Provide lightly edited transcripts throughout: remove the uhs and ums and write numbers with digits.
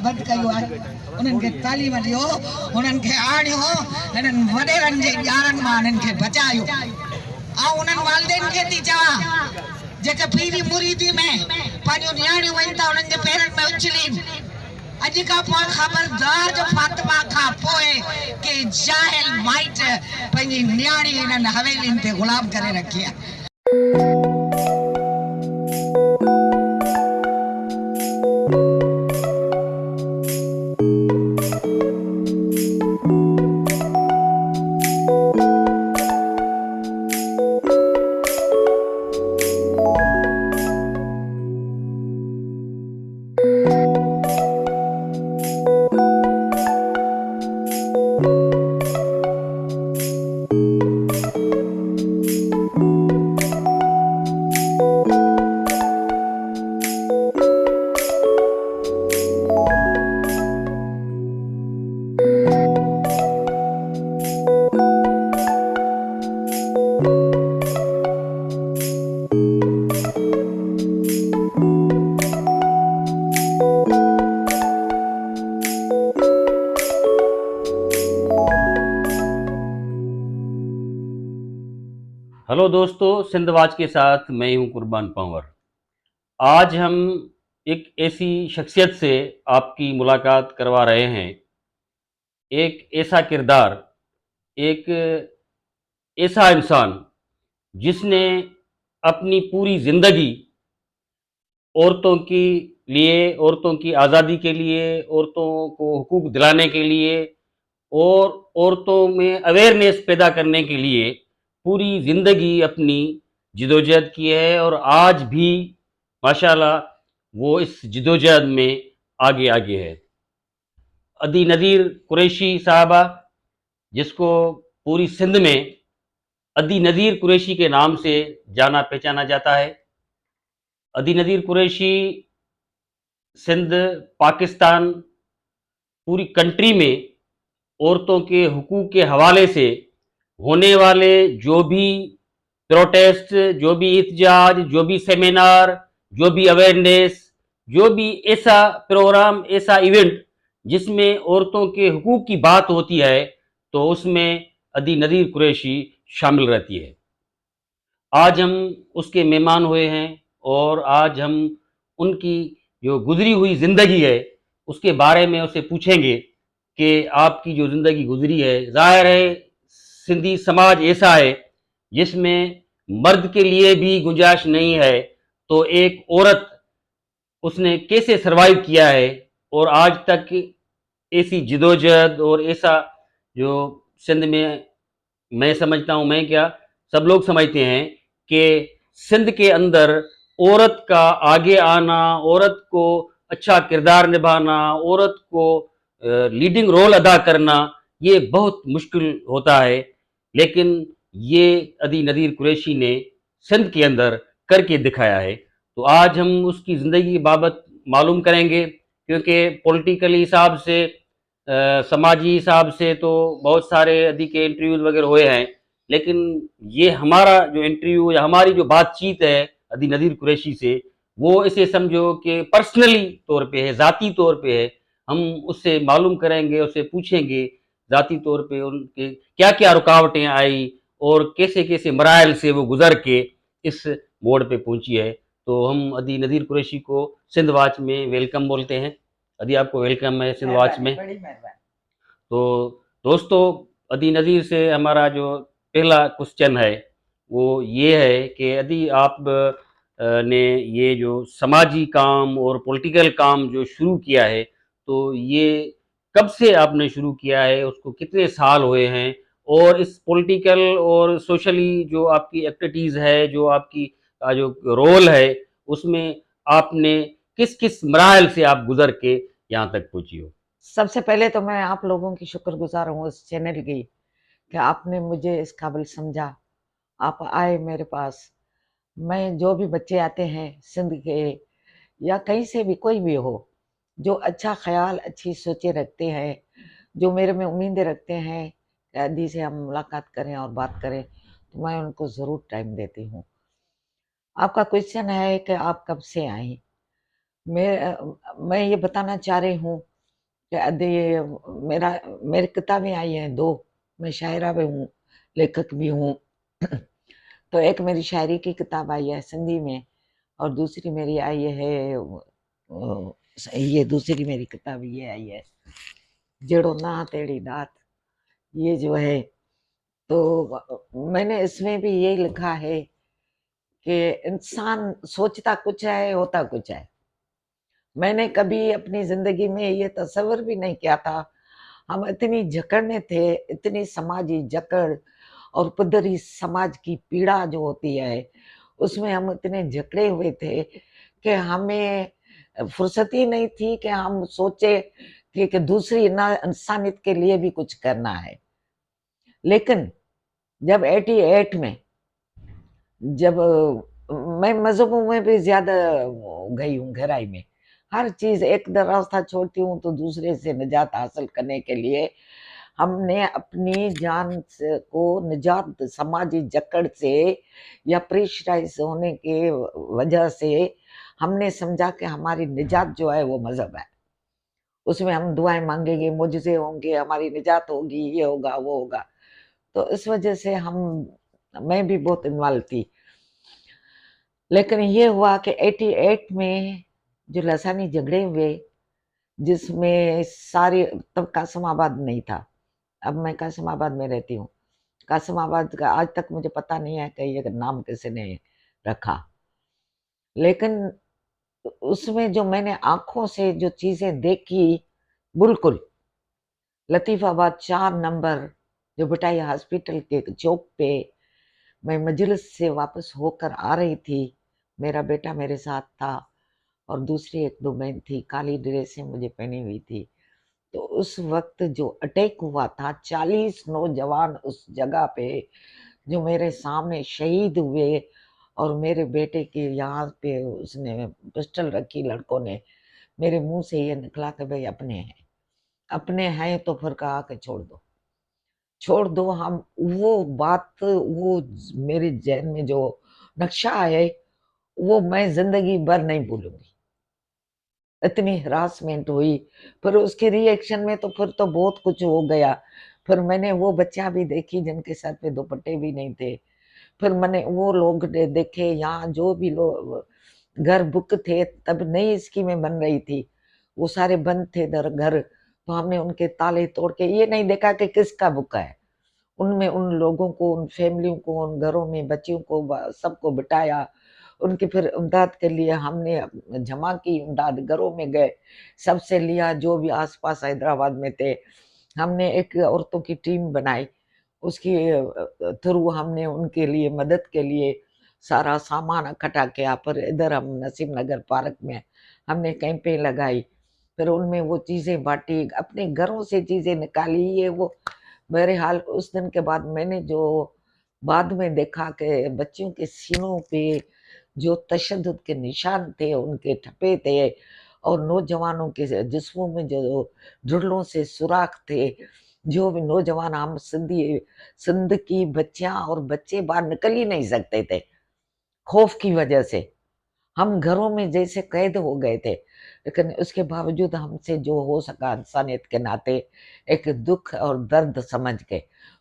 बंद कयो आहे उन्हनि खे तालीम ॾियो, उन्हनि खे आणियो, हिननि वॾेरनि जे ॼाणनि मां हिननि खे बचायो। ऐं उन्हनि वालिदेन खे थी चवां जेके पीरी मुरीदी में पंहिंजूं नियाणियूं वञनि था उन्हनि जे पेरनि में उछलीनि, अॼु खां पोइ ख़बरदार जो फातिमा खां पोइ के जाहिल माइट पंहिंजी नियाणी हिननि हवेलियुनि ते ग़ुलाम करे रखी आहे। हेलो दोस्तों, सिंधवाज के साथ मैं हूं कुर्बान पंवर। आज हम एक ऐसी शख्सियत से आपकी मुलाकात करवा रहे हैं, एक ऐसा किरदार, एक ऐसा इंसान जिसने अपनी पूरी ज़िंदगी औरतों के लिए, औरतों की आज़ादी के लिए, औरतों को हुकूक दिलाने के लिए और औरतों में अवेयरनेस पैदा करने के लिए पूरी ज़िंदगी अपनी जिदोजहद की है और आज भी माशाल्लाह वो इस जिदोजहद में आगे आगे है। अदी नज़ीर कुरैशी साहबा, जिसको पूरी सिंध में अदी नज़ीर कुरैशी के नाम से जाना पहचाना जाता है। अदी नज़ीर कुरैशी सिंध, पाकिस्तान, पूरी कंट्री में औरतों के हुकूक के हवाले से होने वाले जो भी प्रोटेस्ट, जो भी इhtजाज, जो भी सेमिनार, जो भी अवेयरनेस, जो भी ऐसा प्रोग्राम, ऐसा इवेंट जिसमें औरतों के हुकूक की बात होती है, तो उसमें अदी नज़ीर कुरैशी शामिल रहती है। आज हम उसके मेहमान हुए हैं और आज हम उनकी जो गुजरी हुई ज़िंदगी है उसके बारे में उससे पूछेंगे कि आपकी जो ज़िंदगी गुजरी है, ज़ाहिर है सिंधी समाज ऐसा है जिसमें मर्द के लिए भी गुंजाइश नहीं है, तो एक औरत उसने कैसे सरवाइव किया है और आज तक ऐसी जिदोजहद और ऐसा जो सिंध में, मैं समझता हूँ, मैं क्या सब लोग समझते हैं कि सिंध के अंदर औरत का आगे आना, औरत को अच्छा किरदार निभाना, औरत को लीडिंग रोल अदा करना, ये बहुत मुश्किल होता है, लेकिन ये अदी नज़ीर कुरैशी ने सिंध के अंदर करके दिखाया है। तो आज हम उसकी ज़िंदगी की बाबत मालूम करेंगे, क्योंकि पॉलिटिकली हिसाब से, समाजी हिसाब से तो बहुत सारे अदी के इंटरव्यूज़ वगैरह हुए हैं, लेकिन ये हमारा जो इंटरव्यू या हमारी जो बातचीत है अदी नज़ीर कुरैशी से, वो इसे समझो कि पर्सनली तौर पे है, ज़ाती तौर पे है। हम उससे मालूम करेंगे, उससे पूछेंगे ज़ाती तौर पे उनके क्या क्या रुकावटें आई और कैसे कैसे मराइल से वो गुजर के इस मोड़ पे पहुंची है। तो हम अदी नज़ीर कुरैशी को सिंध वॉच में वेलकम बोलते हैं। अदी आपको वेलकम है सिंध वॉच में। तो दोस्तों, अदी नज़ीर से हमारा जो पहला क्वेश्चन है वो ये है कि अदी आप ने ये जो समाजी काम और पॉलिटिकल काम जो शुरू किया है, तो ये कब से आपने शुरू किया है, उसको कितने साल हुए हैं, और इस पॉलिटिकल और सोशली जो आपकी एक्टिविटीज़ है, जो आपकी जो रोल है, उसमें आपने किस किस मराहल से आप गुजर के यहाँ तक पहुँची हो? सबसे पहले तो मैं आप लोगों की शुक्रगुजार हूँ उस चैनल की कि आपने मुझे इस काबिल समझा, आप आए मेरे पास। मैं जो भी बच्चे आते हैं सिंध के یا کہیں سے بھی کوئی بھی ہو جو اچھا خیال اچھی سوچیں رکھتے ہیں، جو میرے میں امیدیں رکھتے ہیں کہ ادی سے ہم ملاقات کریں اور بات کریں، تو میں ان کو ضرور ٹائم دیتی ہوں۔ آپ کا کوشچن ہے کہ آپ کب سے آئیں، میں یہ بتانا چاہ رہی ہوں کہ ادی میری کتابیں آئی ہیں 2، میں شاعرہ بھی ہوں، لیکھک بھی ہوں۔ تو ایک میری شاعری کی کتاب آئی ہے سندھی میں، اور دوسری میری آئی ہے یہ دوسری میری کتاب یہ آئی ہے جڑو نہ تیری دات، یہ جو ہے۔ تو میں نے اس میں بھی یہی لکھا ہے کہ انسان سوچتا کچھ ہے ہوتا کچھ ہے۔ میں نے کبھی اپنی زندگی میں یہ تصور بھی نہیں کیا تھا، ہم اتنی جکڑ میں تھے، اتنی سماجی جکڑ اور پدری سماج کی پیڑا جو ہوتی ہے اس میں ہم اتنے جکڑے ہوئے تھے کہ ہمیں فرصت ہی نہیں تھی کہ ہم سوچے کہ دوسری انسانیت کے لیے بھی کچھ کرنا ہے۔ لیکن جب 88 میں جب میں مذہبوں میں بھی زیادہ گئی ہوں، گہرائی میں ہر چیز ایک راستہ چھوڑتی ہوں تو دوسرے سے نجات حاصل کرنے کے لیے ہم نے اپنی جان کو نجات سماجی جکڑ سے یا پریشرائز ہونے کی وجہ سے ہم نے سمجھا کہ ہماری نجات جو ہے وہ مذہب ہے، اس میں ہم دعائیں مانگیں گے، معجزے ہوں گے، ہماری نجات ہوگی، یہ ہوگا وہ ہوگا۔ تو اس وجہ سے میں بھی بہت انوالو تھی۔ لیکن یہ ہوا کہ 88 میں جو لسانی جھگڑے ہوئے، جس میں ساری تب قاسم آباد نہیں تھا، اب میں قاسم آباد میں رہتی ہوں۔ قاسم آباد کا آج تک مجھے پتہ نہیں ہے کہ یہ نام کسی نے رکھا، لیکن اس میں جو میں نے آنکھوں سے جو چیزیں دیکھی، بالکل لطیف آباد 4 نمبر جو بٹائی ہاسپٹل کے چوک پہ میں مجلس سے واپس ہو کر آ رہی تھی، میرا بیٹا میرے ساتھ تھا اور دوسری 1-2 بہن تھی، کالی ڈریسیں مجھے پہنی ہوئی تھی۔ تو اس وقت جو اٹیک ہوا تھا، 40 نوجوان اس جگہ پہ جو میرے سامنے شہید ہوئے، اور میرے بیٹے کے یہاں پہ اس نے پسٹل رکھی لڑکوں نے، میرے منہ سے یہ نکلا کہ بھئی اپنے ہیں تو پھر کہا کہ چھوڑ دو ہم وہ بات، وہ میرے ذہن میں جو نقشہ ہے وہ میں زندگی بھر نہیں بھولوں گی۔ اتنی ہراسمنٹ ہوئی، پھر اس کے ری ایکشن میں تو پھر تو بہت کچھ ہو گیا۔ پھر میں نے وہ بچیاں بھی دیکھی جن کے سر پہ دوپٹے بھی نہیں تھے، پھر میں نے وہ لوگ دیکھے یہاں جو بھی لوگ گھر بک تھے، تب نئی اسکیمیں بن رہی تھی، وہ سارے بند تھے گھر، تو ہم نے ان کے تالے توڑ کے یہ نہیں دیکھا کہ کس کا بکا ہے، ان میں ان لوگوں کو، ان فیملیوں کو، ان گھروں میں بچیوں کو سب کو بٹایا، ان کی پھر امداد کے لیے ہم نے جمع کی امداد، گھروں میں گئے، سب سے لیا جو بھی آس پاس حیدرآباد میں تھے، ہم نے ایک عورتوں کی ٹیم بنائی، اس کی تھرو ہم نے ان کے لیے مدد کے لیے سارا سامان اکٹھا کیا، پھر ادھر ہم نسیم نگر پارک میں ہم نے کیمپیں لگائی، پھر ان میں وہ چیزیں بانٹی، اپنے گھروں سے چیزیں نکالی، یہ وہ۔ بہرحال اس دن کے بعد میں نے جو بعد میں دیکھا کہ بچیوں کے سینوں پہ جو تشدد کے نشان تھے، ان کے ٹھپے تھے، اور نوجوانوں کے جسموں میں جو ڈرلوں سے سوراخ تھے، جو بھی نوجوان، ہم سندھ کی بچیاں اور بچے باہر نکل ہی نہیں سکتے تھے خوف کی وجہ سے، ہم گھروں میں جیسے قید ہو گئے تھے، لیکن اس کے باوجود ہم سے جو ہو سکا انسانیت کے ناطے ایک دکھ اور درد سمجھ کے،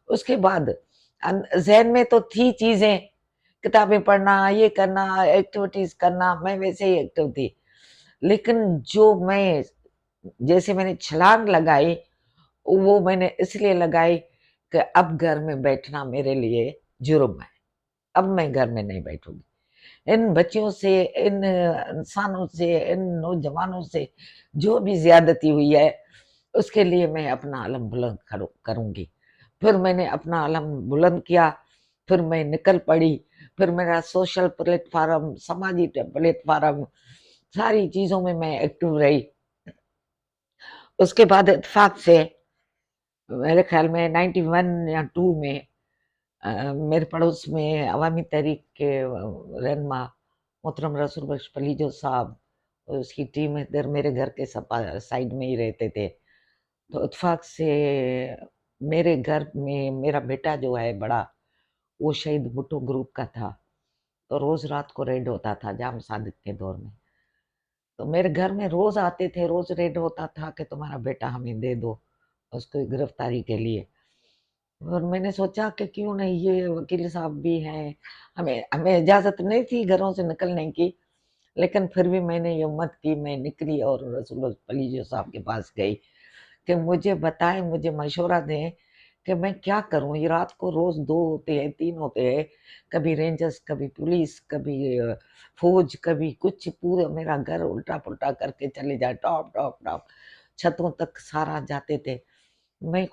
اس کے بعد ذہن میں تو تھی چیزیں، کتابیں پڑھنا، یہ کرنا، ایکٹیویٹیز کرنا، میں ویسے ہی ایکٹیو تھی، لیکن جو جیسے میں نے چھلانگ لگائی، وہ میں نے اس لیے لگائی کہ اب گھر میں بیٹھنا میرے لیے جرم ہے، اب میں گھر میں نہیں بیٹھوں گی، ان بچیوں سے، ان انسانوں سے، ان نوجوانوں سے جو بھی زیادتی ہوئی ہے، اس کے لیے میں اپنا علم بلند کروں گی۔ پھر میں نے اپنا علم بلند کیا، پھر میں نکل پڑی، پھر میرا سوشل پلیٹ فارم، سماجی پلیٹ فارم، ساری چیزوں میں ایکٹیو رہی۔ اس کے بعد اتفاق سے میرے خیال میں 91 یا 2 میں میرے پڑوس میں عوامی تحریک کے رہنما محترم رسول بخش پلیجو صاحب اس کی ٹیم ادھر میرے گھر کے سائڈ میں ہی رہتے تھے. تو اتفاق سے میرے گھر میں میرا بیٹا جو ہے بڑا، وہ شہید بھٹو گروپ کا تھا. تو روز رات کو ریڈ ہوتا تھا جام صادق کے دور میں. تو میرے گھر میں روز آتے تھے، روز ریڈ ہوتا تھا کہ تمہارا بیٹا ہمیں دے دو اس کو گرفتاری کے لیے. اور میں نے سوچا کہ کیوں نہیں، یہ وکیل صاحب بھی ہیں، ہمیں اجازت نہیں تھی گھروں سے نکلنے کی، لیکن پھر بھی میں نے یہ ہمت کی، میں نکلی اور رسول پلیجو صاحب کے پاس گئی کہ مجھے بتائیں، مجھے مشورہ دیں کہ میں کیا کروں. یہ رات کو روز 2 ہوتے ہیں، 3 ہوتے ہیں، کبھی رینجرز، کبھی پولیس، کبھی فوج، کبھی کچھ، پورا میرا گھر الٹا پلٹا کر کے چلے جائے، ٹاپ ٹاپ ٹاپ چھتوں تک سارا جاتے تھے. میں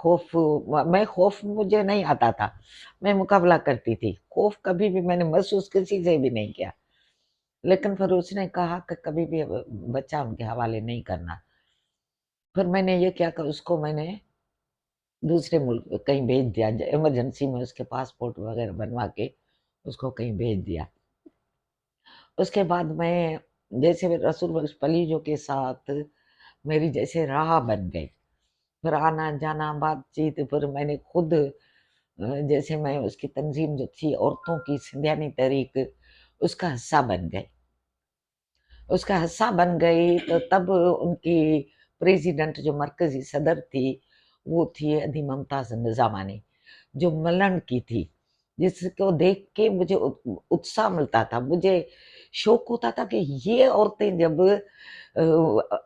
خوف مجھے نہیں آتا تھا، میں مقابلہ کرتی تھی. خوف کبھی بھی میں نے محسوس کسی سے بھی نہیں کیا. لیکن پھر اس نے کہا کہ کبھی بھی بچہ ان کے حوالے نہیں کرنا. پھر میں نے یہ کیا کہ اس کو میں نے دوسرے ملک کہیں بھیج دیا، ایمرجنسی میں اس کے پاسپورٹ وغیرہ بنوا کے اس کو کہیں بھیج دیا. اس کے بعد میں جیسے رسول بخش پلیجو کے ساتھ میری جیسے راہ بن گئی، پھر آنا جانا بات چیت. پھر میں نے خود جیسے میں اس کی تنظیم جو تھی عورتوں کی سندھیانی تحریک، اس کا حصہ بن گئی. اس کا حصہ بن گئی تو تب ان کی پریزیڈنٹ جو مرکزی صدر تھی وہ تھی ادھی ممتاز نظامانی، جو ملنڈ کی تھی، جس کو دیکھ کے مجھے اتساہ ملتا تھا، مجھے شوق ہوتا تھا کہ یہ عورتیں جب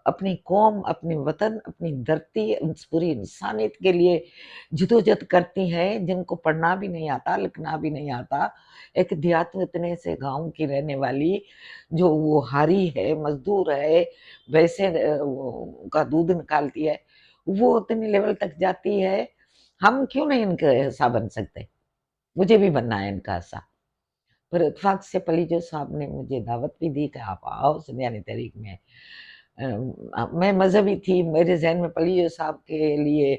اپنی قوم، اپنی وطن، اپنی دھرتی، پوری انسانیت کے لیے جدوجہد کرتی ہیں، جن کو پڑھنا بھی نہیں آتا، لکھنا بھی نہیں آتا، ایک دیہات میں اتنے سے گاؤں کی رہنے والی جو وہ ہاری ہے، مزدور ہے، ویسے کا دودھ نکالتی ہے، وہ اتنے لیول تک جاتی ہے. ہم کیوں نہیں ان کا حصہ بن سکتے؟ مجھے بھی بننا ہے ان کا حصہ. پھر اتفاق سے پلیجو صاحب نے مجھے دعوت بھی دی کہ آپ آؤ سندھیانی تحریک میں. میں مذہبی تھی، میرے ذہن میں پلیجو صاحب کے لیے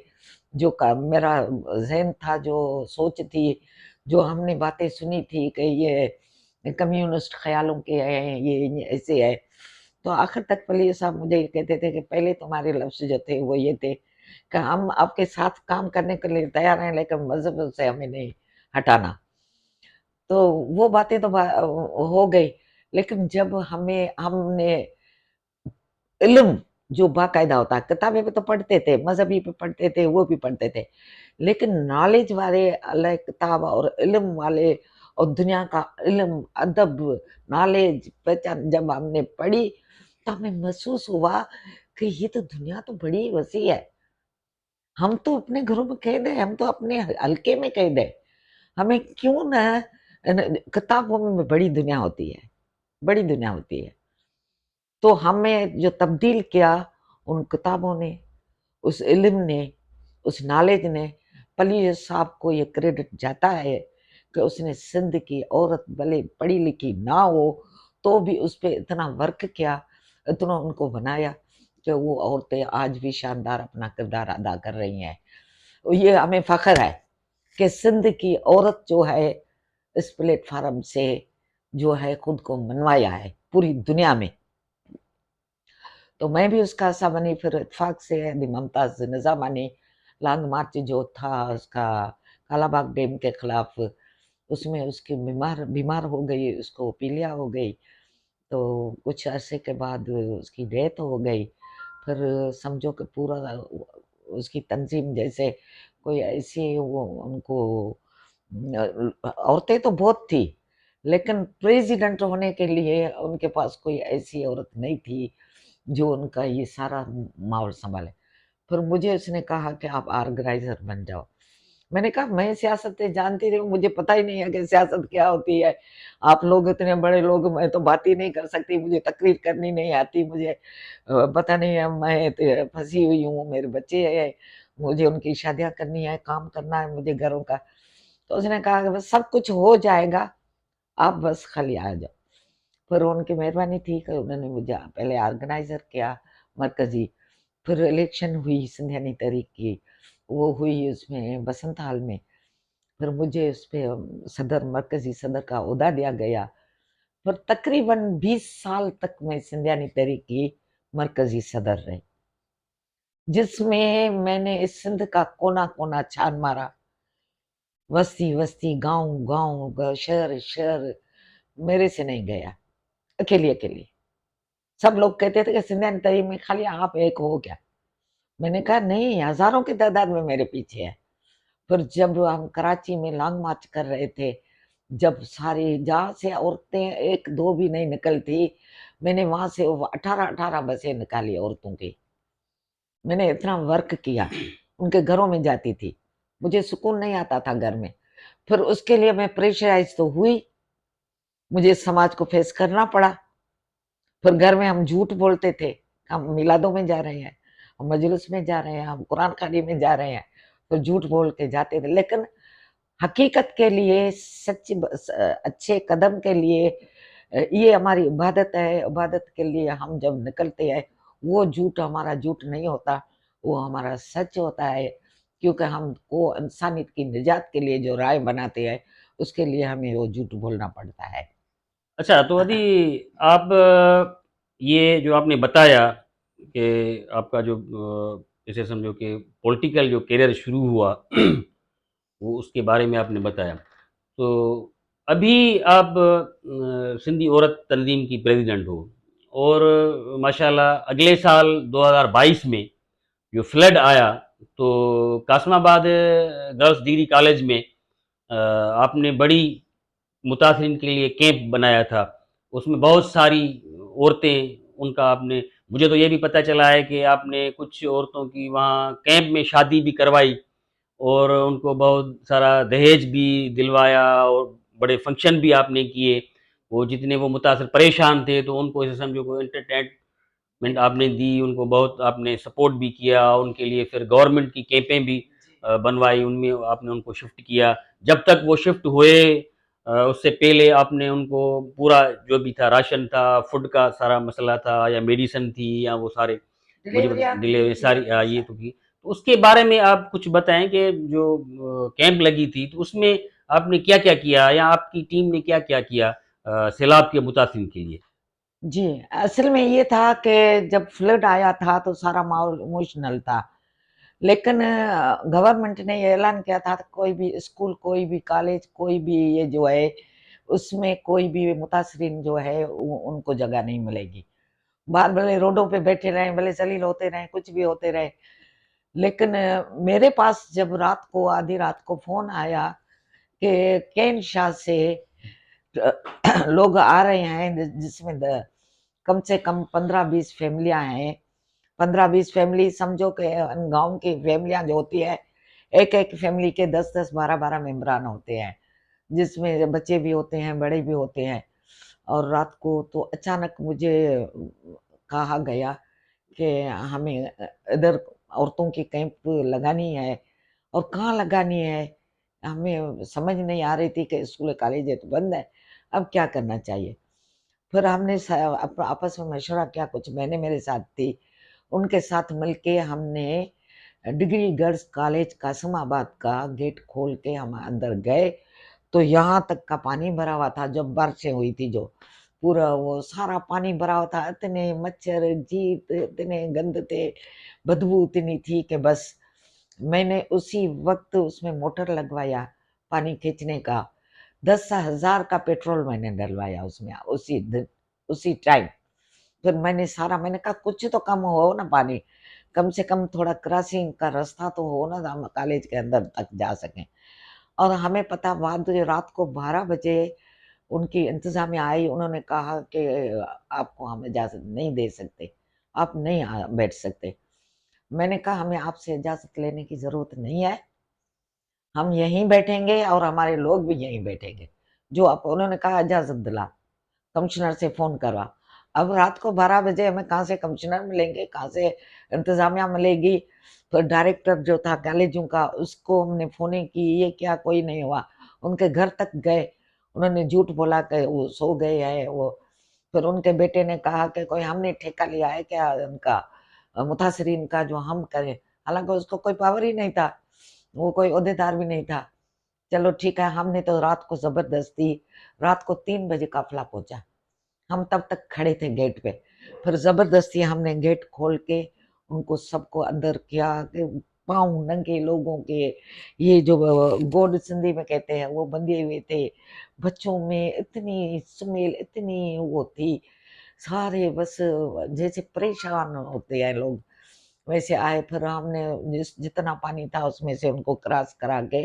جو میرا ذہن تھا، جو سوچ تھی، جو ہم نے باتیں سنی تھی کہ یہ کمیونسٹ خیالوں کے ہیں، یہ ایسے ہے. تو آخر تک پلیجو صاحب مجھے یہ کہتے تھے کہ پہلے تمہارے لفظ جو تھے وہ یہ تھے کہ ہم آپ کے ساتھ کام کرنے کے لیے تیار ہیں، لیکن مذہب سے ہمیں نہیں ہٹانا. تو وہ باتیں تو ہو گئی، لیکن جب ہم نے علم جو باقاعدہ ہوتا ہے، کتابیں بھی تو پڑھتے تھے، مذہبی پہ پڑھتے تھے، وہ بھی پڑھتے تھے، لیکن نالج والے اللہ کتاب اور علم والے اور دنیا کا علم، ادب، نالج، پہچان جب ہم نے پڑھی تو ہمیں محسوس ہوا کہ یہ تو دنیا تو بڑی وسیع ہے. ہم تو اپنے گھروں میں قید ہیں، ہم تو اپنے حلقے میں قید ہیں. ہمیں کیوں نہ کتابوں میں بڑی دنیا ہوتی ہے، بڑی دنیا ہوتی ہے. تو ہمیں جو تبدیل کیا ان کتابوں نے، اس علم نے، اس نالج نے. پلیجو صاحب کو یہ کریڈٹ جاتا ہے کہ اس نے سندھ کی عورت بھلے پڑھی لکھی نہ ہو تو بھی اس پہ اتنا ورک کیا، اتنا ان کو بنایا کہ وہ عورتیں آج بھی شاندار اپنا کردار ادا کر رہی ہیں. یہ ہمیں فخر ہے کہ سندھ کی عورت جو ہے اس پلیٹ فارم سے جو ہے خود کو منوایا ہے پوری دنیا میں. تو میں بھی اس کا حصہ بنی. پھر اتفاق سے ممتاز نظامانی لانگ مارچ جو تھا اس کا کالا باغ ڈیم کے خلاف، اس میں اس کی بیمار ہو گئی، اس کو پیلیا ہو گئی. تو کچھ عرصے کے بعد اس کی ڈیتھ ہو گئی. پھر سمجھو کہ پورا اس کی تنظیم جیسے کوئی ایسی، وہ ان کو عورتیں تو بہت تھی، لیکن پریزیڈنٹ ہونے کے لیے ان کے پاس کوئی ایسی عورت نہیں تھی جو ان کا یہ سارا ماحول سنبھالے. پھر مجھے اس نے کہا کہ آپ آرگنائزر بن جاؤ. میں نے کہا میں سیاست جانتی نہیں ہوں، مجھے پتہ ہی نہیں ہے کہ سیاست کیا ہوتی ہے. آپ لوگ اتنے بڑے لوگ، میں تو بات ہی نہیں کر سکتی، مجھے تقریر کرنی نہیں آتی، مجھے پتہ نہیں ہے، میں پھنسی ہوئی ہوں، میرے بچے ہیں، مجھے ان کی شادیاں کرنی ہے، کام کرنا ہے مجھے گھروں کا. تو اس نے کہا کہ بس سب کچھ ہو جائے گا، آپ بس خالی آ جاؤ. پھر ان کی مہربانی تھی کہ انہوں نے مجھے پہلے آرگنائزر کیا مرکزی. پھر الیکشن ہوئی سندھیانی تحریک کی، وہ ہوئی اس میں بسنت ہال میں. پھر مجھے اس پہ صدر، مرکزی صدر کا عہدہ دیا گیا. पर तकरीबन 20 साल तक मैं सिंधियानी तहरीक की मरकजी सदर रही, जिसमें मैंने इस सिंध का कोना कोना छान मारा, बस्ती बस्ती, गांव गांव, शहर शहर, मेरे से नहीं गया, अकेली अकेली। सब लोग कहते थे कि सिंधियानी तहरीक में खाली आप एक हो क्या? मैंने कहा नहीं, हजारों की तादाद में मेरे पीछे है। फिर जब हम कराची में लॉन्ग मार्च कर रहे थे, जब सारी जहाँ से औरतें एक दो भी नहीं निकलती, मैंने वहां से 18 बसें निकाली औरतों की। मैंने इतना वर्क किया, उनके घरों में जाती थी, मुझे सुकून नहीं आता था घर में। फिर उसके लिए मैं प्रेशराइज तो हुई, मुझे समाज को फेस करना पड़ा। फिर घर में हम झूठ बोलते थे, हम मिलादों में जा रहे हैं, हम मजलिस में जा रहे हैं, हम कुरान खानी में जा रहे हैं, तो झूठ बोल के जाते थे। लेकिन हकीकत के लिए, सच्चे अच्छे कदम के लिए, ये हमारी इबादत है, इबादत के लिए हम जब निकलते हैं, वो झूठ हमारा झूठ नहीं होता, वो हमारा सच होता है, क्योंकि हमको इंसानियत की निजात के लिए जो राय बनाते हैं, उसके लिए हमें वो झूठ बोलना पड़ता है। अच्छा, तो यदि आप ये जो आपने बताया कि आपका जो जैसे समझो कि पॉलिटिकल जो करियर शुरू हुआ वो उसके बारे में आपने बताया। तो अभी आप सिंधी औरत तंजीम की प्रेसिडेंट हो और माशाल्लाह अगले साल 2022 में जो फ्लड आया तो कासमाबाद गर्ल्स डिग्री कॉलेज में आपने बड़ी मुतासरीन के लिए कैंप बनाया था। उसमें बहुत सारी औरतें उनका आपने, मुझे तो ये भी पता चला है कि आपने कुछ औरतों की वहाँ कैंप में शादी भी करवाई और उनको बहुत सारा दहेज भी दिलवाया और बड़े फंक्शन भी आपने किए। वो जितने वो मुतासर परेशान थे तो उनको ऐसे समझो को एंटरटेनमेंट आपने दी, उनको बहुत आपने सपोर्ट भी किया, उनके लिए फिर गवर्नमेंट की कैंपें भी बनवाई, उनमें आपने उनको शिफ्ट किया। जब तक वो शिफ्ट हुए उससे पहले आपने उनको पूरा जो भी था राशन था, फूड का सारा मसला था या मेडिसिन थी या वो सारे मुझे डिलीवरी सारी ये तो की। तो उसके बारे में आप कुछ बताएं कि जो कैंप लगी थी तो उसमें आपने क्या क्या किया या आपकी टीम ने क्या क्या किया सैलाब के मुतासिन के लिए? जी, असल में ये था कि जब फ्लड आया था तो सारा माहौल इमोशनल था, लेकिन गवर्नमेंट ने ये ऐलान किया था कि कोई भी स्कूल, कोई भी कॉलेज, कोई भी ये जो है, उसमें कोई भी मुतासरीन जो है उनको जगह नहीं मिलेगी। बाहर भले रोडों पे बैठे रहे, भले जलील होते रहे, कुछ भी होते रहे, लेकिन मेरे पास जब रात को, आधी रात को फोन आया कि केन शाह से लोग आ रहे हैं, जिसमें कम से कम 15-20 फैमिलियां हैं। 15-20 फैमिली समझो कि गांव की फैमिलियां जो होती है, एक एक फैमिली के 10-10, 12-12 मेम्बरान होते हैं, जिसमें बच्चे भी होते हैं, बड़े भी होते हैं। और रात को तो अचानक मुझे कहा गया कि हमें इधर औरतों की कैंप लगानी है, और कहाँ लगानी है, हमें समझ नहीं आ रही थी कि स्कूल कॉलेज है तो बंद है, अब क्या करना चाहिए। फिर हमने आपस में मशवरा किया, कुछ बहनें मेरे साथ थी, उनके साथ मिलके हमने डिग्री गर्ल्स कॉलेज कासमाबाद का गेट खोल के हम अंदर गए, तो यहाँ तक का पानी भरा हुआ था। जब बारिशें हुई थी, जो पूरा वो सारा पानी भरा हुआ था, इतने मच्छर, जीत, इतने गंद थे, बदबू इतनी थी कि बस मैंने उसी वक्त उसमें मोटर लगवाया पानी खींचने का। 10,000 का पेट्रोल मैंने डलवाया उसमें उसी दिन, उसी टाइम। फिर मैंने कहा कुछ तो कम हो ना पानी, कम से कम थोड़ा क्रॉसिंग का रास्ता तो हो ना, हम कॉलेज के अंदर तक जा सकें। और हमें पता, बाद रात को 12 बजे उनकी इंतजामिया आई, उन्होंने कहा कि आपको हम इजाज़त नहीं दे सकते, आप नहीं बैठ सकते। मैंने कहा हमें आपसे इजाज़त लेने की ज़रूरत नहीं है, हम यहीं बैठेंगे और हमारे लोग भी यहीं बैठेंगे, जो आप, उन्होंने कहा इजाज़त दिला, कमिश्नर से फ़ोन करवा। अब रात को 12 बजे हमें कहाँ से कमिश्नर मिलेंगे, कहाँ से इंतज़ामिया मिलेगी। फिर डायरेक्टर जो था कॉलेजों का, उसको हमने फ़ोनें की, ये क्या, कोई नहीं हुआ। उनके घर तक गए, उन्होंने झूठ बोला कि वो सो गए हैं वो। फिर उनके बेटे ने कहा कि कोई हमने ठेका लिया है क्या उनका, मुतासरीन का, जो हम करें। हालांकि उसको कोई पावर ही नहीं था, वो कोई ओहदेदार भी नहीं था। चलो ठीक है, हमने तो रात को जबरदस्ती, रात को 3 बजे काफिला पहुंचा, हम तब तक खड़े थे गेट पे, फिर जबरदस्ती हमने गेट खोल के उनको सबको अंदर किया कि पाँव नंगे लोगों के, ये जो गोड सिंधी में कहते हैं वो बंधे हुए थे, बच्चों में इतनी स्मेल, इतनी वो थी, सारे बस जैसे परेशान होते हैं लोग वैसे आए। फिर हमने जितना पानी था उसमें से उनको क्रॉस करा के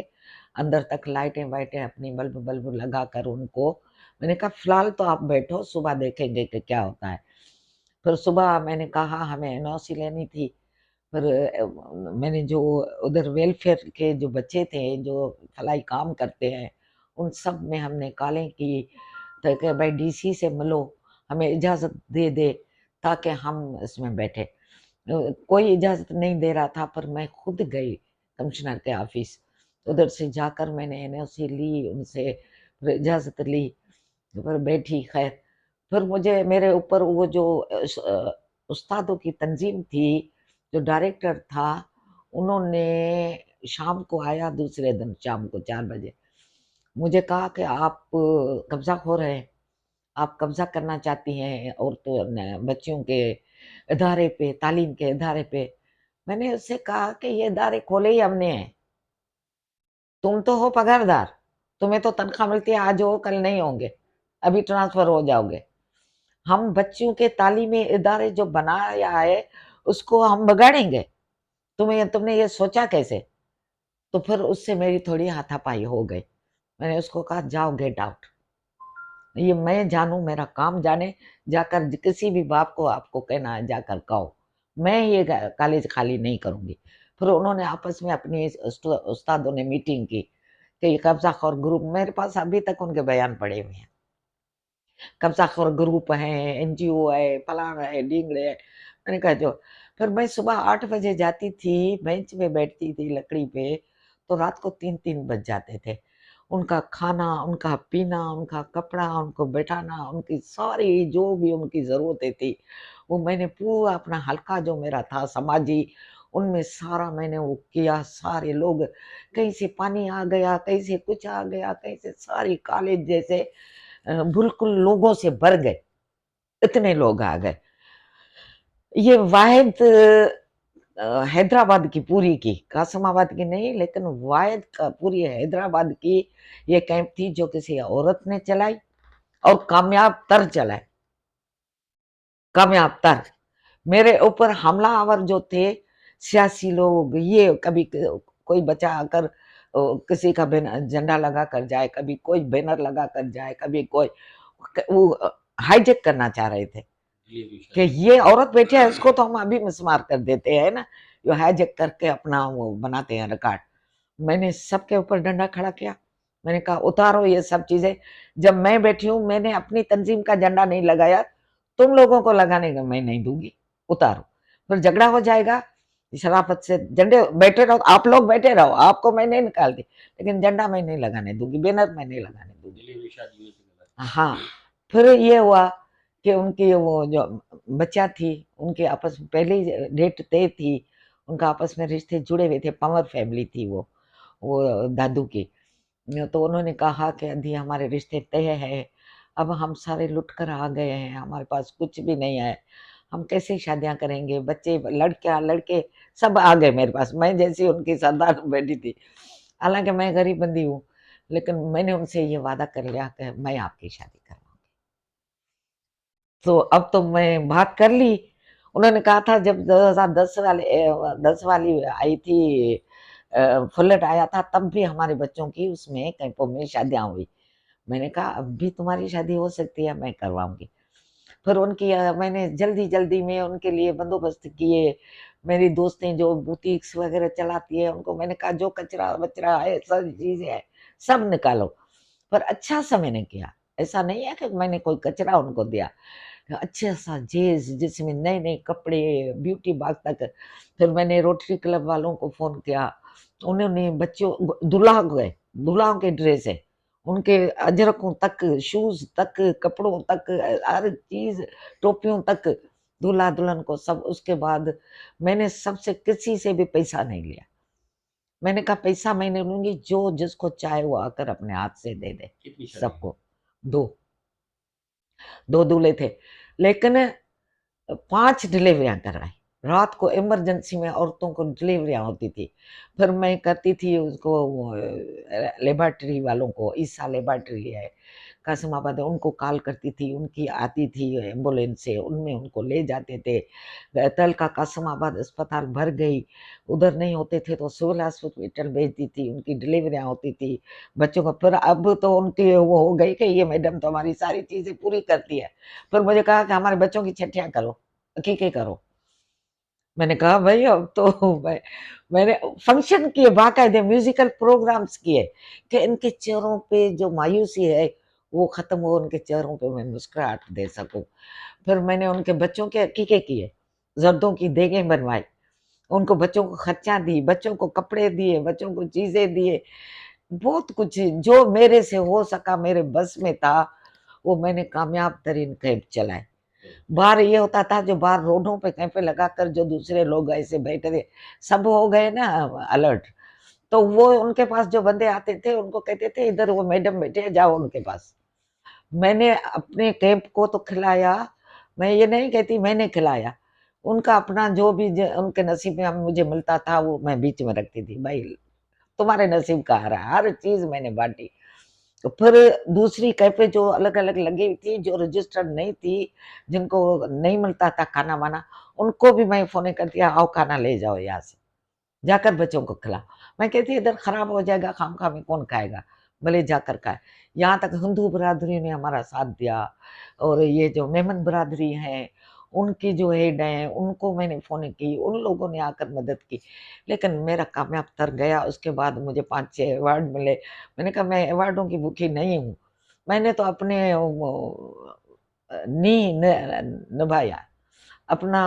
अंदर तक लाइटें वाइटें अपनी बल्ब बल्ब लगा कर उनको, मैंने कहा फिलहाल तो आप बैठो, सुबह देखेंगे कि क्या होता है। फिर सुबह मैंने कहा हमें एनओसी लेनी थी। फिर मैंने जो उधर वेलफेयर के जो बच्चे थे जो फलाई काम करते हैं उन सब में हमने कॉलें की, तो कि भाई डीसी से मिलो, हमें इजाज़त दे दे ताकि हम इसमें बैठे। कोई इजाज़त नहीं दे रहा था, पर मैं खुद गई कमिश्नर के ऑफिस, उधर से जाकर मैंने एनओसी ली उनसे, फिर इजाज़त ली, फिर बैठी। खैर फिर मुझे मेरे ऊपर वो जो उस्तादों की तंजीम थी, जो डायरेक्टर था, उन्होंने शाम को आया, दूसरे दिन शाम को 4 बजे मुझे कहा कि आप कब्ज़ाखोर हैं, आप कब्ज़ा करना चाहती हैं औरतों न बच्चियों के इदारे पे, तालीम के इदारे पे। मैंने उससे कहा कि ये इदारे खोले ही हमने हैं, तुम तो हो पगारदार, तुम्हें तो तनख्वाह मिलती है, आज हो कल नहीं होंगे, अभी ट्रांसफर हो जाओगे। हम बच्चियों के तालीमी इदारे जो बनाया है उसको हम बिगाड़ेंगे, तुमने ये सोचा कैसे? तो फिर उससे मेरी थोड़ी हाथापाई हो गई। मैंने उसको कहा जाओ गेट आउट, ये मैं जानूं, मेरा काम जाने, जाकर किसी भी बाप को आपको कहना है जाकर कहो, मैं ये कॉलेज खाली नहीं करूंगी। फिर उन्होंने आपस में अपनी उस्तादों ने मीटिंग की कि ये कब्जाखोर ग्रुप, मेरे पास अभी तक उनके बयान पड़े हुए हैं, कब्जाखोर ग्रुप है, एनजीओ है, फलाना है, ढींगड़े है। मैंने कहा जो, फिर मैं सुबह 8 बजे जाती थी, बेंच पे बैठती थी लकड़ी पे, तो रात को 3-3 बज जाते थे। उनका खाना, उनका पीना, उनका कपड़ा, उनको बैठाना, उनकी सारी जो भी उनकी ज़रूरतें थी, वो मैंने पूरा अपना हल्का जो मेरा था समाजी, उनमें सारा मैंने वो किया। सारे लोग, कहीं से पानी आ गया, कहीं से कुछ आ गया, कहीं से सारी कॉलेज जैसे बिल्कुल लोगों से भर गए, इतने लोग आ गए। ये वाहिद हैदराबाद की पूरी की, कासमाबाद की नहीं, लेकिन वाहिद का पूरी हैदराबाद की ये कैंप थी जो किसी औरत ने चलाई और कामयाब तर चलाई, कामयाब तर। मेरे ऊपर हमलावर जो थे सियासी लोग, ये कभी कोई बच्चा आकर किसी का झंडा लगा कर जाए, कभी कोई बैनर लगा कर जाए, कभी कोई वो हाईजेक करना चाह रहे थे कि ये औरत बैठी है, इसको तो हम अभी मिसमार कर देते हैं ना, जो हाईजेक करके अपना वो बनाते हैं रिकॉर्ड। मैंने सबके ऊपर डंडा खड़ा किया, मैंने कहा उतारो ये सब चीजें, जब मैं बैठी हूं, मैंने अपनी तंजीम का झंडा नहीं लगाया, तुम लोगों को लगाने का मैं नहीं दूंगी, उतारो। फिर झगड़ा हो जाएगा, शराफत से झंडे बैठे रहो, आप लोग बैठे रहो, आपको मैं नहीं निकालती, लेकिन झंडा मैं नहीं लगाने दूंगी, बैनर मैं नहीं लगाने दूंगी। हाँ, फिर ये हुआ कि उनकी वो जो बच्चा थी, उनके आपस में पहले ही डेट तय थी, उनका आपस में रिश्ते जुड़े हुए थे, पंवर फैमिली थी वो दादू की। तो उन्होंने कहा कि अभी हमारे रिश्ते तय है, अब हम सारे लुट कर आ गए हैं, हमारे पास कुछ भी नहीं है, हम कैसे शादियां करेंगे, बच्चे लड़कियां लड़के सब आ गए मेरे पास, मैं जैसी उनकी सरदार बैठी थी। हालांकि मैं गरीब बंदी हूँ, लेकिन मैंने उनसे ये वादा कर लिया कि मैं आपकी शादी करवाऊंगी। तो अब तो मैं बात कर ली। उन्होंने कहा था जब 10 वाली आई थी, फ्लड आया था, तब भी हमारे बच्चों की उसमें कैंपों में शादियां हुई। मैंने कहा अब भी तुम्हारी शादी हो सकती है, मैं करवाऊंगी। फिर उनकी मैंने जल्दी जल्दी में उनके लिए बंदोबस्त किए। मेरी दोस्तें जो बुटीक्स वगैरह चलाती है, उनको मैंने कहा जो कचरा वचरा है, सब चीजें है, सब निकालो। पर अच्छा सा मैंने किया, ऐसा नहीं है कि मैंने कोई कचरा उनको दिया, अच्छा सा जेज जिसमें नए नए कपड़े, ब्यूटी बाग तक। फिर मैंने रोटरी क्लब वालों को फोन किया, उन्होंने बच्चों दुल्हा गए, दुल्हाओं के ड्रेस है, उनके अजरकों तक, शूज तक, कपड़ों तक, हर चीज, टोपियों तक, दूल्हा दुल्हन को सब। उसके बाद मैंने सबसे किसी से भी पैसा नहीं लिया, मैंने कहा पैसा मैं नहीं लूंगी, जो जिसको चाहे वो आकर अपने हाथ से दे दे सबको। दो 2 दूल्हे थे, लेकिन 5 डिलीवरियां करवाई। रात को इमरजेंसी में औरतों को डिलीवरियां होती थी। फिर मैं करती थी उसको, लेबोरेटरी वालों को, ईसा लेबोरेटरी है कासिमाबाद, उनको कॉल करती थी, उनकी आती थी एम्बुलेंस से, उनमें उनको ले जाते थे। तहलका कासिमाबाद अस्पताल भर गई, उधर नहीं होते थे तो सिविल हॉस्पिटल भेजती थी, उनकी डिलीवरियां होती थी बच्चों को। फिर अब तो उनकी वो हो गई कि ये मैडम तो हमारी सारी चीजें पूरी करती है। फिर मुझे कहा कि हमारे बच्चों की छठियां करो, अकीके करो। मैंने कहा भाई अब तो मैंने फंक्शन किए, बाकायदे म्यूजिकल प्रोग्राम्स किए कि इनके चेहरों पे जो मायूसी है वो खत्म हो, उनके चेहरों पे मैं मुस्कुराहट दे सकूं। फिर मैंने उनके बच्चों के अकीके किए, जर्दों की देगें बनवाई, उनको बच्चों को खर्चा दी, बच्चों को कपड़े दिए, बच्चों को चीजें दिए, बहुत कुछ जो मेरे से हो सका, मेरे बस में था, वो मैंने कामयाब तरीन कैंप चलाए। बाहर ये होता था, जो बाहर रोडों पे कैंपे लगाकर जो दूसरे लोग ऐसे बैठे थे, सब हो गए ना अलर्ट, तो वो उनके पास जो बंदे आते थे उनको कहते थे इधर वो मैडम बैठे हैं, जाओ उनके पास। मैंने अपने कैंप को तो खिलाया, मैं ये नहीं कहती मैंने खिलाया, उनका अपना जो भी उनके नसीब में मुझे मिलता था वो मैं बीच में रखती थी, भाई तुम्हारे नसीब का हर चीज मैंने बांटी। तो फिर दूसरी कैफे जो अलग अलग लगी हुई थी, जो रजिस्टर्ड नहीं थी, जिनको नहीं मिलता था खाना वाना, उनको भी मैं फोन कर दिया, आओ खाना ले जाओ यहाँ से, जाकर बच्चों को खिलाओ। मैं कहती इधर खराब हो जाएगा, खाम खा में कौन खाएगा, भले जाकर खाए। यहाँ तक हिंदू बिरादरी ने हमारा साथ दिया, और ये जो मेमन बिरादरी है उनकी जो हेड है उनको मैंने फोन की, उन लोगों ने आकर मदद की। लेकिन मेरा कामयाब तर गया। उसके बाद मुझे 5-6 अवार्ड मिले। मैंने कहा मैं अवार्डों की भूखी नहीं हूँ, मैंने तो अपने निभाया अपना,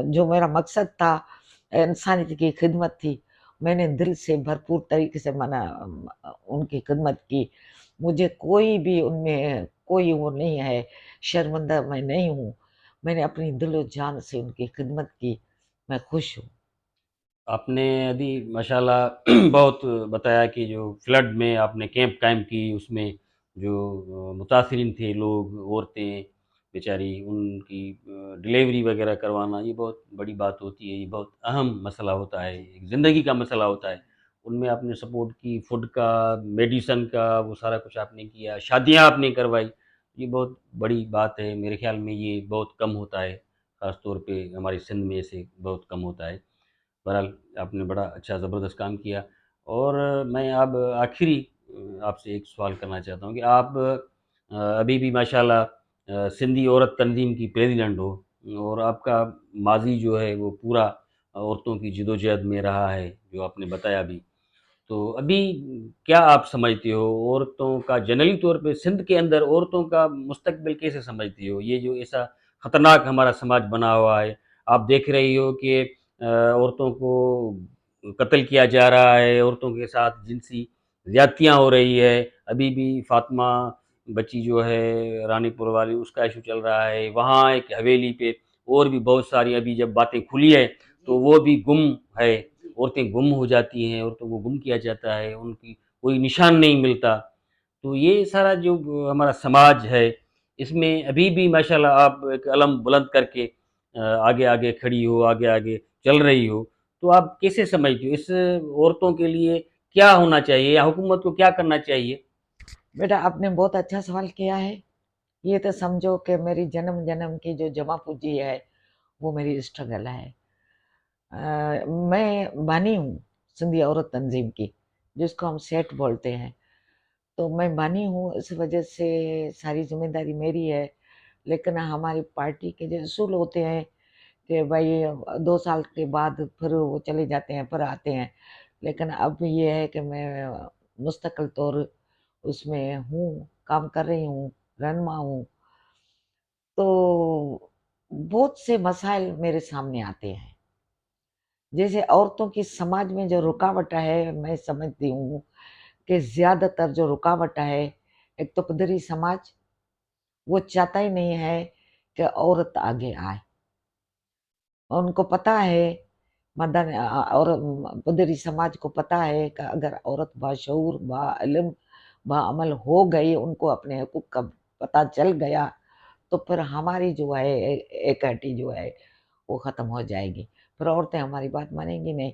जो मेरा मकसद था इंसानियत की खिदमत थी, मैंने दिल से भरपूर तरीके से उनकी खिदमत की। मुझे कोई भी उनमें कोई वो नहीं है, शर्मिंदा मैं नहीं हूँ, मैंने अपनी दिलो जान से उनकी खिदमत की, मैं खुश हूँ। आपने अभी माशाल्लाह बहुत बताया कि जो फ्लड में आपने कैंप कायम की, उसमें जो मुतासरीन थे लोग, औरतें बेचारी, उनकी डिलीवरी वगैरह करवाना, ये बहुत बड़ी बात होती है, ये बहुत अहम मसला होता है, एक ज़िंदगी का मसला होता है। उनमें आपने सपोर्ट की, फूड का, मेडिसन का, वो सारा कुछ आपने किया, शादियाँ आपने करवाई, ये बहुत बड़ी बात है। मेरे ख़्याल में ये बहुत कम होता है, ख़ास तौर पे हमारी सिंध में ऐसे बहुत कम होता है। बहरहाल आपने बड़ा अच्छा ज़बरदस्त काम किया। और मैं अब आखिरी आपसे एक सवाल करना चाहता हूँ कि आप अभी भी माशाल्लाह सिंधी औरत तंजीम की प्रेसिडेंट हो, और आपका माज़ी जो है वो पूरा औरतों की जदोजहद में रहा है, जो आपने बताया भी। तो अभी क्या आप समझती हो औरतों का, जनरली तौर पे सिंध के अंदर औरतों का मुस्तकबिल कैसे समझती हो? ये जो ऐसा ख़तरनाक हमारा समाज बना हुआ है, आप देख रही हो कि औरतों को कत्ल किया जा रहा है, औरतों के साथ जिनसी ज़्यादतियाँ हो रही है। अभी भी फ़ातिमा बच्ची जो है रानीपुर वाली, उसका इशू चल रहा है। वहाँ एक हवेली पे और भी बहुत सारी अभी जब बातें खुली है तो वो भी गुम है, औरतें गुम हो जाती हैं, औरतों को गुम किया जाता है, उनकी कोई निशान नहीं मिलता। तो ये सारा जो हमारा समाज है, इसमें अभी भी माशाल्लाह आप एक अलम बुलंद करके आगे आगे खड़ी हो, आगे आगे चल रही हो। तो आप कैसे समझती हो इस औरतों के लिए क्या होना चाहिए, या हुकूमत को क्या करना चाहिए? बेटा आपने बहुत अच्छा सवाल किया है। ये तो समझो कि मेरी जन्म जन्म की जो जमा पूंजी है वो मेरी स्ट्रगल है। मैं बानी हूँ सिंधी औरत तंजीम की, जिसको हम सेठ बोलते हैं। तो मैं बानी हूँ, इस वजह से सारी जिम्मेदारी मेरी है। लेकिन हमारी पार्टी के जो असूल होते हैं कि भाई 2 साल के बाद फिर वो चले जाते हैं, फिर आते हैं। लेकिन अब ये है कि मैं मुस्तकिल तौर उसमें हूँ, काम कर रही हूँ, रहनुमा हूँ। तो बहुत से मसाइल मेरे सामने आते हैं, जैसे औरतों की समाज में जो रुकावट है, मैं समझती हूँ कि ज्यादातर जो रुकावट है, एक तो पदरी समाज वो चाहता ही नहीं है कि औरत आगे आए। और उनको पता है, और पदरी समाज को पता है कि अगर औरत बाशऊर, बाइल्म, बाअमल हो गई, उनको अपने हकूक का पता चल गया, तो फिर हमारी जो है इक्विटी जो है वो ख़त्म हो जाएगी, फिर औरतें हमारी बात मानेंगी नहीं।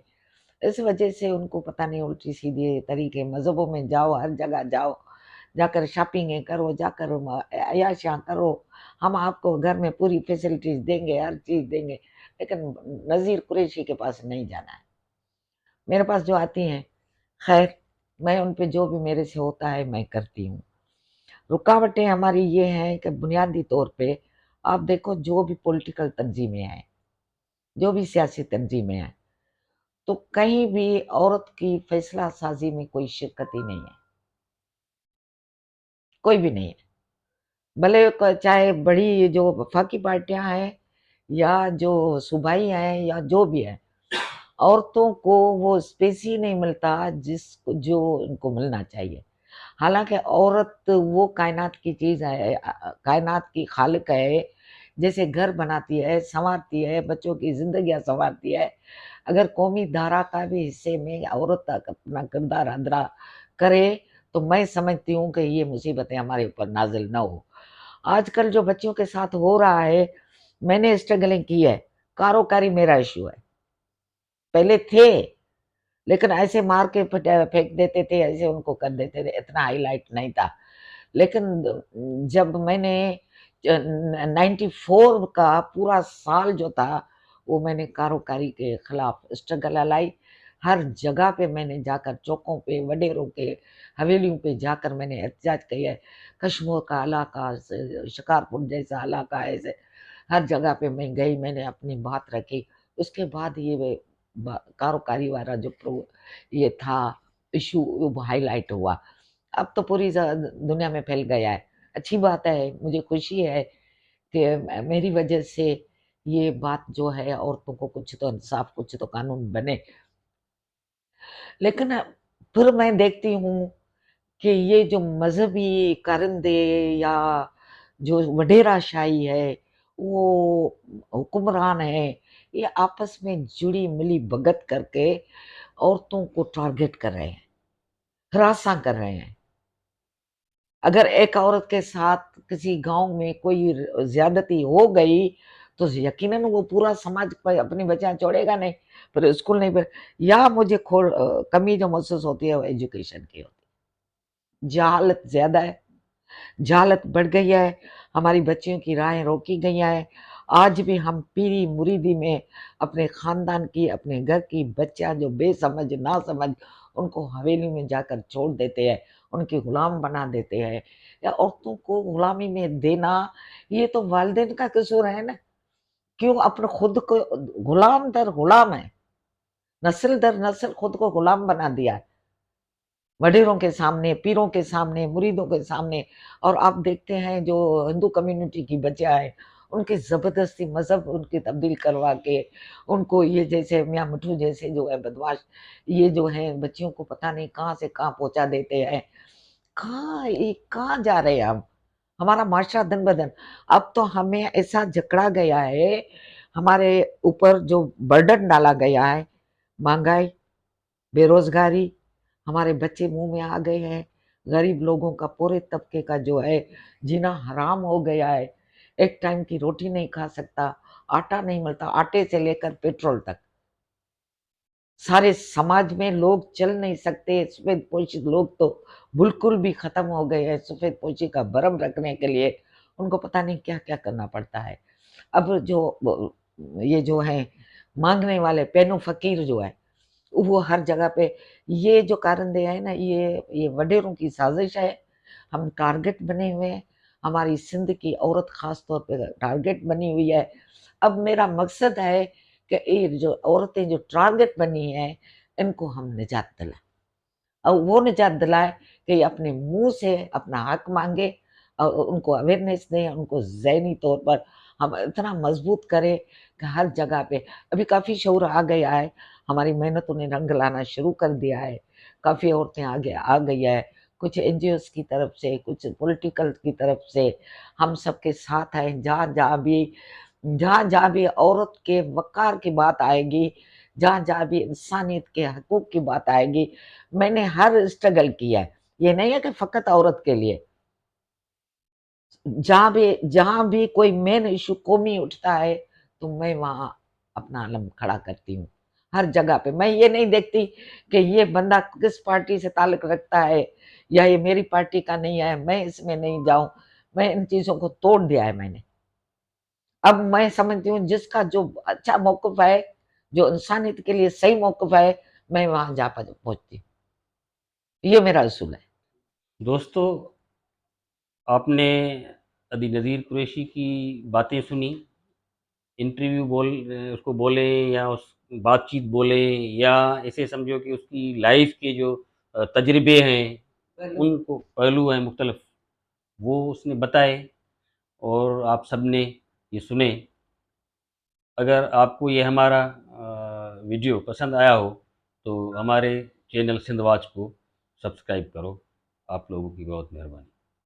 इस वजह से उनको पता नहीं उल्टी सीधी तरीके, मज़हबों में जाओ, हर जगह जाओ, जाकर शॉपिंगें करो, जाकर अय्याशियाँ करो, हम आपको घर में पूरी फैसिलिटीज़ देंगे, हर चीज़ देंगे, लेकिन नज़ीर कुरैशी के पास नहीं जाना है। मेरे पास जो आती हैं, खैर मैं उन पे जो भी मेरे से होता है मैं करती हूँ। रुकावटें हमारी ये हैं कि बुनियादी तौर पे आप देखो, जो भी पॉलिटिकल तंजीमें हैं, जो भी सियासी तंजीमें हैं, तो कहीं भी औरत की फैसला साजी में कोई शिरकत ही नहीं है, कोई भी नहीं है। भले चाहे बड़ी जो वफाकी पार्टियां हैं या जो सूबाई हैं या जो भी है, औरतों को वो स्पेस ही नहीं मिलता जिसको जो उनको मिलना चाहिए। हालांकि औरत वो कायनात की चीज है, कायनात की खालिक है, जैसे घर बनाती है, संवारती है, बच्चों की जिंदगियां संवारती है। अगर कौमी धारा का भी हिस्से में औरत अपना किरदार अदा करे तो मैं समझती हूँ कि ये मुसीबतें हमारे ऊपर नाजिल न हो। आजकल जो बच्चों के साथ हो रहा है, मैंने स्ट्रगलिंग की है, कारोकारी मेरा इशू है। पहले थे, लेकिन ऐसे मार के फेंक देते थे, ऐसे उनको कर देते थे, इतना हाईलाइट नहीं था। लेकिन जब मैंने 94 का पूरा साल जो था वो मैंने कारोकारी के खिलाफ स्ट्रगल लाई। हर जगह पे मैंने जाकर, चौकों पे, वडेरों के हवेलियों पे जाकर मैंने एहतजाज किया है। कश्मीर का इलाका, शिकारपुर जैसा इलाका, ऐसे हर जगह पे मैं गई, मैंने अपनी बात रखी। उसके बाद ये कारोकारी वाला जो ये था इशू, वो हाईलाइट हुआ। अब तो पूरी दुनिया में फैल गया है। अच्छी बात है, मुझे खुशी है कि मेरी वजह से ये बात जो है, औरतों को कुछ तो इंसाफ, कुछ तो कानून बने। लेकिन फिर मैं देखती हूँ कि ये जो मजहबी करंदे या जो वडेराशाही है, वो हुक्मरान है, ये आपस में जुड़ी मिली भगत करके औरतों को टारगेट कर रहे हैं, हरासा कर रहे हैं। अगर एक औरत के साथ किसी गांव में कोई ज्यादती हो गई तो यकीनन वो पूरा समाज अपनी बच्चियां छोड़ेगा नहीं, फिर स्कूल नहीं, फिर या मुझे कमी जो महसूस होती है वो एजुकेशन की होती है। जहालत ज्यादा है, जहालत बढ़ गई है, हमारी बच्चियों की राहें रोकी गई हैं। आज भी हम पीरी मुरीदी में अपने खानदान की, अपने घर की बच्चियां जो बेसमझ ना समझ, उनको हवेली में जाकर छोड़ देते हैं, उनके गुलाम बना देते हैं। या औरतों को गुलामी में देना, ये तो वालिदैन का कसूर है ना। क्यों अपने खुद को गुलाम दर गुलाम है, नस्ल दर नस्ल खुद को गुलाम बना दिया है, वडेरों के सामने, पीरों के सामने, मुरीदों के सामने। और आप देखते हैं जो हिंदू कम्युनिटी की बच्चियां हैं, उनके जबरदस्ती मजहब उनकी तब्दील करवा के उनको, ये जैसे मियाँ मिठू जैसे जो है बदमाश, ये जो है बच्चियों को पता नहीं कहाँ से कहाँ पहुंचा देते हैं। कहाँ जा रहे हैं हम? हमारा माशरा दिन ब दिन, अब तो हमें ऐसा जकड़ा गया है, हमारे ऊपर जो बर्डन डाला गया है, महंगाई, बेरोजगारी, हमारे बच्चे मुंह में आ गए हैं। गरीब लोगों का, पूरे तबके का जो है जीना हराम हो गया है। एक टाइम की रोटी नहीं खा सकता, आटा नहीं मिलता, आटे से लेकर पेट्रोल तक। सारे समाज में लोग चल नहीं सकते। सफेद पोशित लोग तो बिल्कुल भी खत्म हो गए हैं। सफेद पोशी का भरम रखने के लिए उनको पता नहीं क्या क्या करना पड़ता है। अब जो ये जो है मांगने वाले पेनो फकीर जो है, वो हर जगह पे, ये जो कारंदे हैं ना, ये वडेरों की साजिश है। हम टारगेट बने हुए हैं, हमारी सिंध की औरत खास तौर पे टारगेट बनी हुई है। अब मेरा मकसद है कि ये जो औरतें जो टारगेट बनी हैं, इनको हम निजात दिलाएं। और वो निजात दिलाए कि ये अपने मुंह से अपना हक मांगे और उनको अवेयरनेस दें, उनको ज़हनी तौर पर हम इतना मजबूत करें कि हर जगह पे अभी काफ़ी शऊर आ गया है। हमारी मेहनतों ने रंग लाना शुरू कर दिया है, काफ़ी औरतें आगे आ गई है, कुछ एनजीओज़ की तरफ से, कुछ पॉलिटिकल की तरफ से। हम सबके साथ हैं। जहाँ जहाँ भी औरत के वक़ार की बात आएगी, जहाँ-जहाँ भी इंसानियत के हकूक़ की बात आएगी, मैंने हर स्ट्रगल किया है। ये नहीं है कि फ़क़त औरत के लिए। जहाँ भी कोई मेन इशू कौमी उठता है तो मैं वहाँ अपना अलम खड़ा करती हूँ, हर जगह पे। मैं ये नहीं देखती कि ये बंदा किस पार्टी से ताल्लुक रखता है या ये मेरी पार्टी का नहीं है, मैं इसमें नहीं जाऊं। मैं इन चीजों को तोड़ दिया है मैंने। अब मैं समझती हूँ जिसका जो अच्छा मौक़िफ़ है, जो इंसानियत के लिए सही मौक़िफ़ है, मैं वहां जा पहुंचती हूँ। ये मेरा असूल है। दोस्तों, आपने अभी नज़ीर कुरैशी की बातें सुनी। इंटरव्यू उसको बोले या उस बातचीत बोले, या ऐसे समझो कि उसकी लाइफ के जो तजर्बे हैं, उनको पहलू हैं मुख्तलिफ, वो उसने बताए और आप सब ने ये सुने। अगर आपको ये हमारा वीडियो पसंद आया हो तो हमारे चैनल सिंधवाज को सब्सक्राइब करो। आप लोगों की बहुत मेहरबानी।